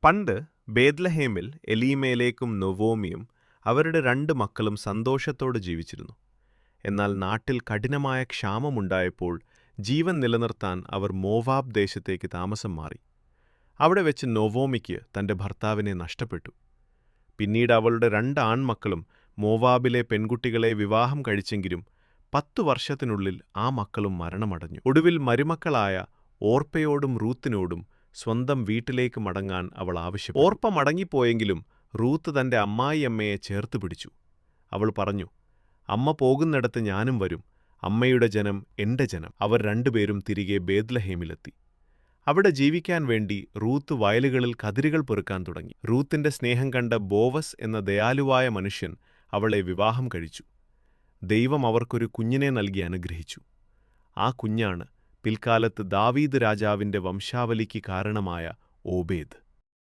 പണ്ട് ബേത്ലഹേമിൽ എലീമേലേക്കും നൊവോമിയും അവരുടെ 2 മക്കളും സന്തോഷത്തോടെ ജീവിച്ചിരുന്നു. എന്നാൽ നാട്ടിൽ കഠിനമായ ക്ഷാമമുണ്ടായപ്പോൾ ജീവൻ നിലനിർത്താൻ അവർ മോവാബ് ദേശത്തേക്ക് താമസം മാറി. അവിടെ വെച്ച് നൊവോമിക്ക് തന്റെ ഭർത്താവിനെ നഷ്ടപ്പെട്ടു. പിന്നീട് അവളുടെ 2 ആൺമക്കളും മോവാബിലെ പെൺകുട്ടികളെ വിവാഹം കഴിച്ചെങ്കിലും 10 വർഷത്തിനുള്ളിൽ ആ മക്കളും മരണമടഞ്ഞു. ഒടുവിൽ മരുമക്കളായ ഓർപ്പയോടും റൂത്തിനോടും സ്വന്തം വീട്ടിലേക്ക് മടങ്ങാൻ അവൾ ആവശ്യപ്പെട്ടു. ഓർപ്പ മടങ്ങിപ്പോയെങ്കിലും റൂത്ത് തന്റെ അമ്മായിയമ്മയെ ചേർത്ത് പിടിച്ചു. അവൾ പറഞ്ഞു, അമ്മ പോകുന്നിടത്ത് ഞാനും വരും, അമ്മയുടെ ജനം എന്റെ ജനം. അവർ 2 പേരും തിരികെ ബേത്ലഹേമിലെത്തി. അവിടെ ജീവിക്കാൻ വേണ്ടി റൂത്ത് വയലുകളിൽ കതിരുകൾ പെറുക്കാൻ തുടങ്ങി. റൂത്തിന്റെ സ്നേഹം കണ്ട ബോവസ് എന്ന ദയാലുവായ മനുഷ്യൻ അവളെ വിവാഹം കഴിച്ചു. ദൈവം അവർക്കൊരു കുഞ്ഞിനെ നൽകി അനുഗ്രഹിച്ചു. ആ കുഞ്ഞാണ് പിൽക്കാലത്ത് ദാവീദ് രാജാവിന്റെ വംശാവലിക്ക് കാരണമായ ഓബേദ്.